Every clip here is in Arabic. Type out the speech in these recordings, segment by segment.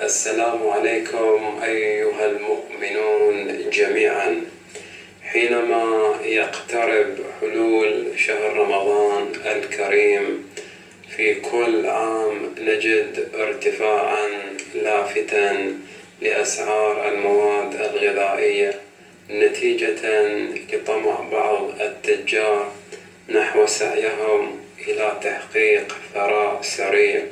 السلام عليكم أيها المؤمنون جميعا. حينما يقترب حلول شهر رمضان الكريم في كل عام نجد ارتفاعا لافتا لأسعار المواد الغذائية نتيجة لطمع بعض التجار نحو سعيهم إلى تحقيق ثراء سريع،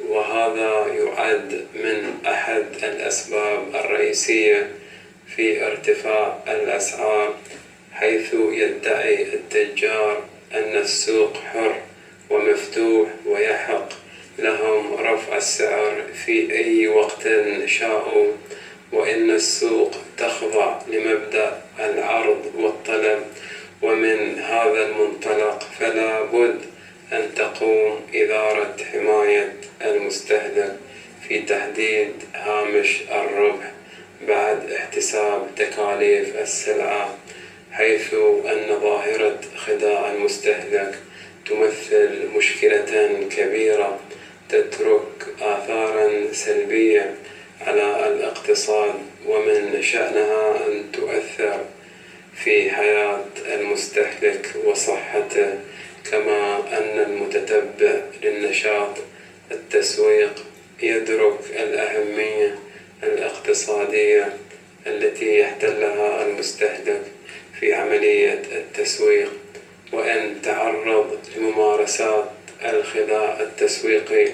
وهذا يعد من أحد الأسباب الرئيسية في ارتفاع الأسعار، حيث يدعي التجار أن السوق حر ومفتوح ويحق لهم رفع السعر في أي وقت شاءوا، وإن السوق تخضع لمبدأ العرض والطلب. ومن هذا المنطلق فلا بد أن تقوم إدارة حماية المستهلك في تحديد هامش الربح بعد احتساب تكاليف السلعة، حيث أن ظاهرة خداع المستهلك تمثل مشكلة كبيرة تترك آثاراً سلبية على الاقتصاد، ومن شأنها أن تؤثر في حياة المستهلك وصحته، كما أن المتتبع للنشاط التسويق يدرك الأهمية الاقتصادية التي يحتلها المستهلك في عملية التسويق، وأن تعرض لممارسات الخداع التسويقي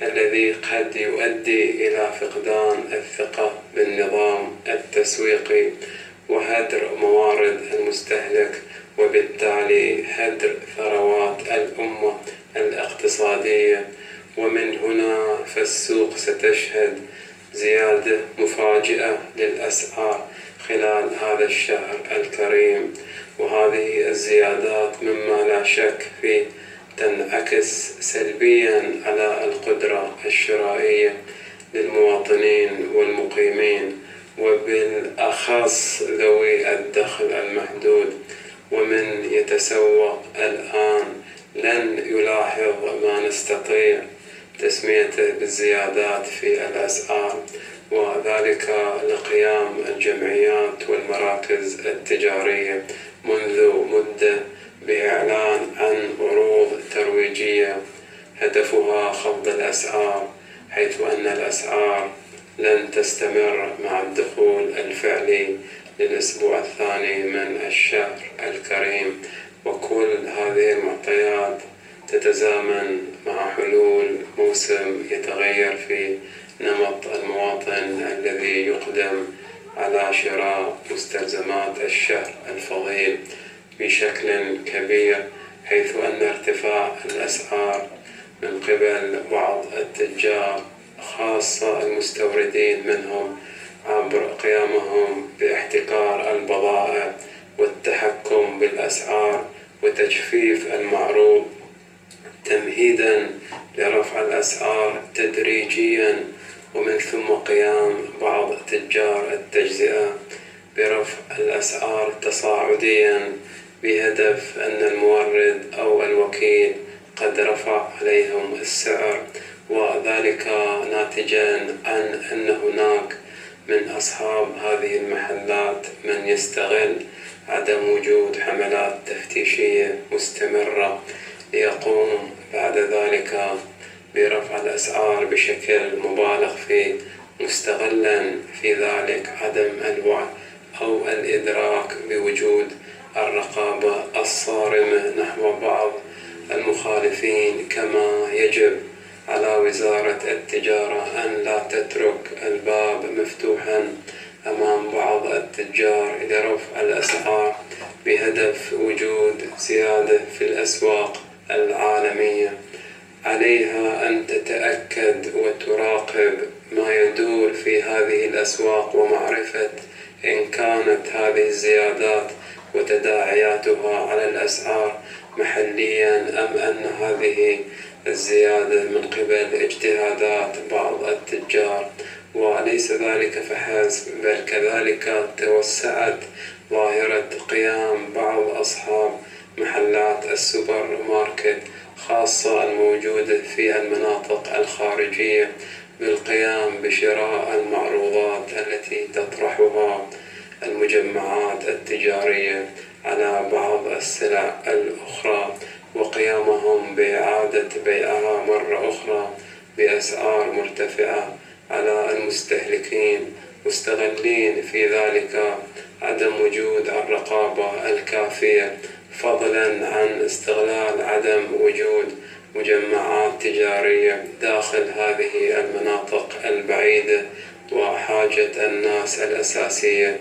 الذي قد يؤدي إلى فقدان الثقة بالنظام التسويقي وهدر موارد المستهلك، وبالتالي هدر ثروات الأمة الاقتصادية. ومن هنا فالسوق ستشهد زيادة مفاجئة للأسعار خلال هذا الشهر الكريم، وهذه الزيادات مما لا شك فيه تنعكس سلبيا على القدرة الشرائية للمواطنين والمقيمين، وبالأخص ذوي الدخل المحدود. ومن يتسوق الآن لن يلاحظ ما نستطيع تسميته بالزيادات في الأسعار، وذلك لقيام الجمعيات والمراكز التجارية منذ مدة بإعلان عن عروض ترويجية هدفها خفض الأسعار، حيث أن الأسعار لن تستمر مع الدخول الفعلي للأسبوع الثاني من الشهر الكريم. وكل هذه المعطيات تتزامن مع حلول موسم يتغير في نمط المواطن الذي يقدم على شراء مستلزمات الشهر الفضيل بشكل كبير، حيث أن ارتفاع الأسعار من قبل بعض التجار خاصة المستوردين منهم عبر قيامهم باحتكار البضائع والتحكم بالأسعار وتجفيف المعروض تمهيدا لرفع الأسعار تدريجيا، ومن ثم قيام بعض تجار التجزئة برفع الأسعار تصاعديا بهدف أن المورد أو الوكيل قد رفع عليهم السعر، وذلك ناتجا عن أن هناك من أصحاب هذه المحلات من يستغل عدم وجود حملات تفتيشية مستمرة ليقوم بعد ذلك برفع الأسعار بشكل مبالغ فيه، مستغلا في ذلك عدم الوعي أو الإدراك بوجود الرقابة الصارمة نحو بعض المخالفين. كما يجب على وزارة التجارة أن لا تترك الباب مفتوحا أمام بعض التجار لرفع الأسعار بهدف وجود زيادة في الأسواق العالمية. عليها أن تتأكد وتراقب ما يدور في هذه الأسواق، ومعرفة إن كانت هذه الزيادات وتداعياتها على الأسعار محليا أم أن هذه الزيادة من قبل اجتهادات بعض التجار. وليس ذلك فحسب، بل كذلك توسعت ظاهرة قيام بعض أصحاب محلات السوبر ماركت خاصة الموجودة في المناطق الخارجية بالقيام بشراء المعروضات التي تطرحها المجمعات التجارية على بعض السلع الأخرى، وقيامهم بإعادة بيعها مرة أخرى بأسعار مرتفعة على المستهلكين، مستغلين في ذلك عدم وجود الرقابة الكافية، فضلا عن استغلال عدم وجود مجمعات تجارية داخل هذه المناطق البعيدة وحاجة الناس الأساسية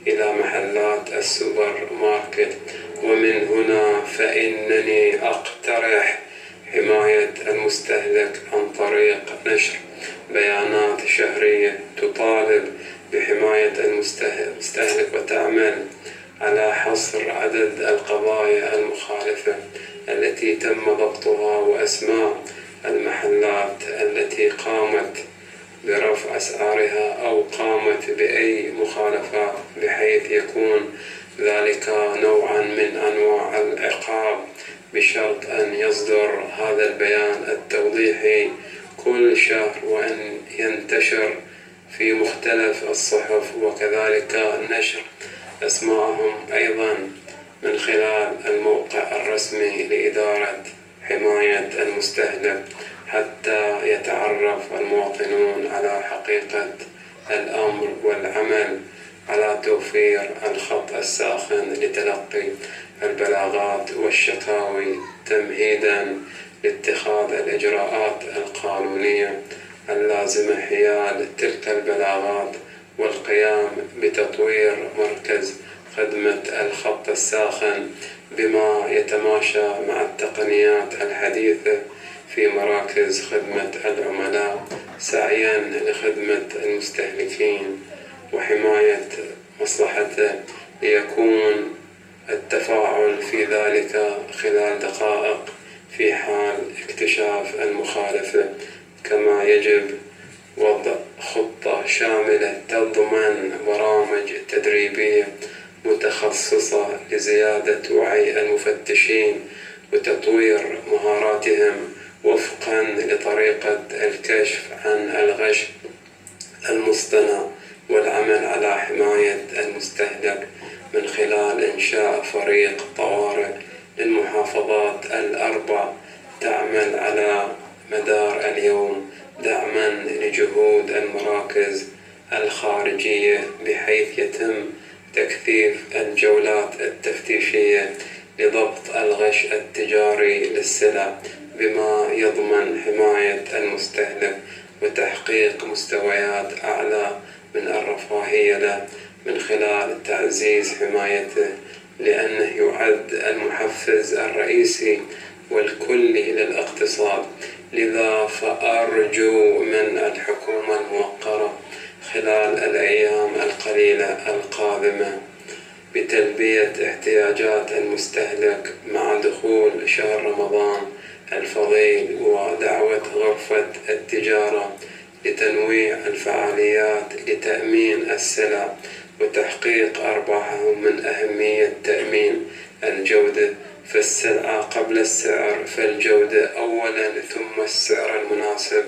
إلى محلات السوبر ماركت. ومن هنا فإنني أقترح حماية المستهلك عن طريق نشر بيانات شهرية تطالب بحماية المستهلك وتعمل على حصر عدد القضايا المخالفة التي تم ضبطها وأسماء المحلات التي قامت برفع أسعارها أو قامت بأي مخالفات، بحيث يكون ذلك نوعا من أنواع العقاب، بشرط أن يصدر هذا البيان التوضيحي كل شهر وأن ينتشر في مختلف الصحف، وكذلك نشر أسماءهم أيضا من خلال الموقع الرسمي لإدارة حماية المستهلك، حتى يتعرف المواطنون على حقيقة الأمر والعمل على توفير الخط الساخن لتلقي البلاغات والشكاوي، تمهيدا لاتخاذ الإجراءات القانونية اللازمة حيال تلك البلاغات، والقيام بتطوير مركز خدمة الخط الساخن بما يتماشى مع التقنيات الحديثة في مراكز خدمة العملاء، سعيا لخدمة المستهلكين وحماية مصلحته، ليكون التفاعل في ذلك خلال دقائق في حال اكتشاف المخالفة. كما يجب وضع خطة شاملة تضمن برامج تدريبية متخصصة لزيادة وعي المفتشين وتطوير مهاراتهم وفقا لطريقة الكشف عن الغش المصطنع، والعمل على حماية المستهلك من خلال إنشاء فريق طوارئ للمحافظات الأربع تعمل على مدار اليوم دعما لجهود المراكز الخارجية، بحيث يتم تكثيف الجولات التفتيشية لضبط الغش التجاري للسلع، بما يضمن حماية المستهلك وتحقيق مستويات أعلى من الرفاهية له من خلال تعزيز حمايته، لأنه يعد المحفز الرئيسي والكلي للاقتصاد. لذا فأرجو من الحكومة الموقرة خلال الأيام القليلة القادمة بتلبية احتياجات المستهلك مع دخول شهر رمضان الفضيل، ودعوة غرفة التجارة لتنويع الفعاليات لتأمين السلع وتحقيق أرباحهم، من أهمية تأمين الجودة، فالسلعة قبل السعر، فالجودة أولا ثم السعر المناسب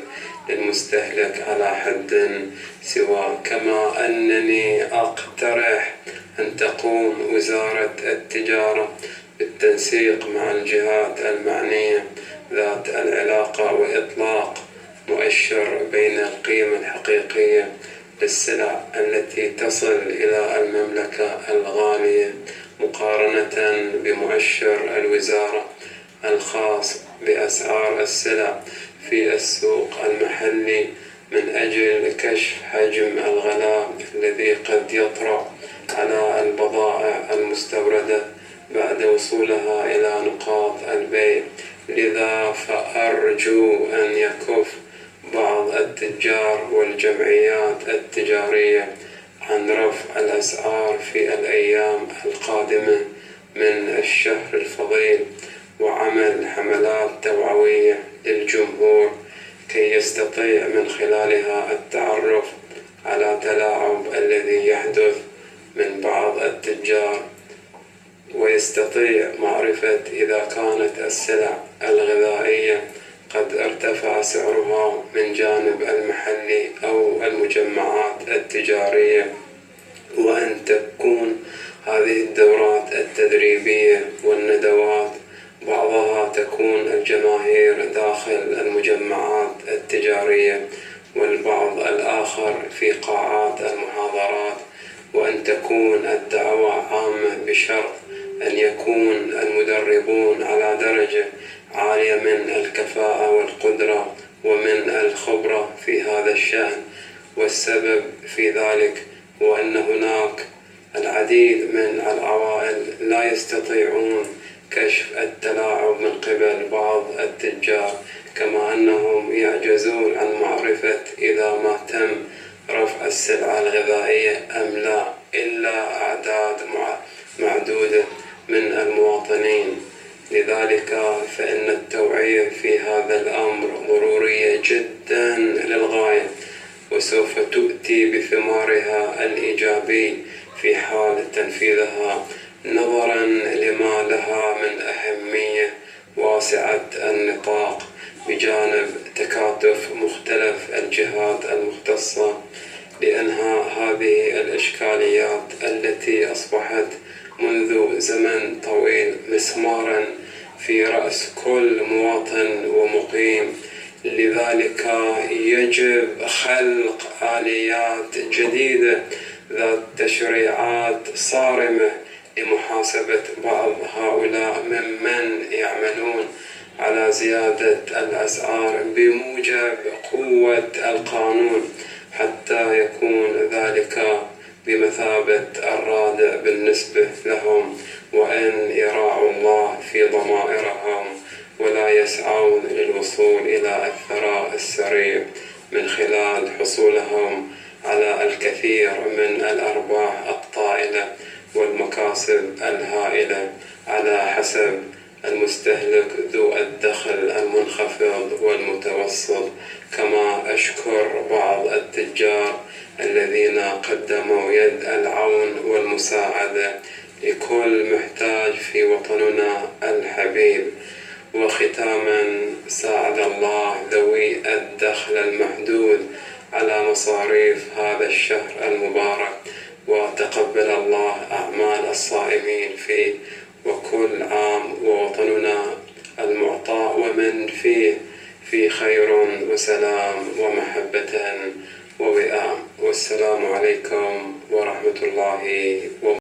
للمستهلك على حد سواء. كما أنني أقترح أن تقوم وزارة التجارة بالتنسيق مع الجهات المعنية ذات العلاقة وإطلاق مؤشر بين القيمة الحقيقية للسلع التي تصل إلى المملكة الغالية مقارنة بمؤشر الوزارة الخاص بأسعار السلع في السوق المحلي، من أجل كشف حجم الغلاء الذي قد يطرأ على البضائع المستوردة بعد وصولها إلى نقاط البيع. لذا فأرجو أن يكف بعض التجار والجمعيات التجارية عن رفع الأسعار في الأيام القادمة من الشهر الفضيل، وعمل حملات توعوية للجمهور كي يستطيع من خلالها التعرف على تلاعب الذي يحدث من بعض التجار، ويستطيع معرفة إذا كانت السلع الغذائية قد ارتفع سعرها من جانب المحلي أو المجمعات التجارية، وأن تكون هذه الدورات التدريبية والندوات بعضها تكون الجماهير داخل المجمعات التجارية، والبعض الآخر في قاعات المحاضرات، وأن تكون الدعوة عامة بشرط أن يكون المدربون على درجة عالية من الكفاءة والقدرة ومن الخبرة في هذا الشأن. والسبب في ذلك هو أن هناك العديد من العوائل لا يستطيعون كشف التلاعب من قبل بعض التجار، كما أنهم يعجزون عن معرفة إذا ما تم رفع السلعة الغذائية أم لا، إلا أعداد معدودة من المواطنين. لذلك فإن التوعية في هذا الأمر ضرورية جدا للغاية، وسوف تؤتي بثمارها الإيجابي في حال تنفيذها، نظرا لما لها من أهمية واسعة النطاق، بجانب تكاتف مختلف الجهات المختصة لإنهاء هذه الإشكاليات التي أصبحت منذ زمن طويل مسمارا في رأس كل مواطن ومقيم. لذلك يجب خلق آليات جديدة ذات تشريعات صارمة لمحاسبة بعض هؤلاء ممن يعملون على زيادة الأسعار بموجب قوة القانون، حتى يكون ذلك بمثابة الرادع بالنسبة لهم، وأن يراعوا الله في ضمائرهم ولا يسعون للوصول إلى الثراء السريع من خلال حصولهم على الكثير من الأرباح الطائلة والمكاسب الهائلة على حسب المستهلك ذو الدخل المنخفض والمتوسط. كما أشكر بعض التجار الذين قدموا يد العون والمساعدة لكل محتاج في وطننا الحبيب. وختاما، ساعد الله ذوي الدخل المحدود على مصاريف هذا الشهر المبارك، وتقبل الله أعمال الصائمين فيه، وكل عام ووطننا المعطاء ومن فيه في خير وسلام ومحبة ووئام. والسلام عليكم ورحمة الله وبركاته.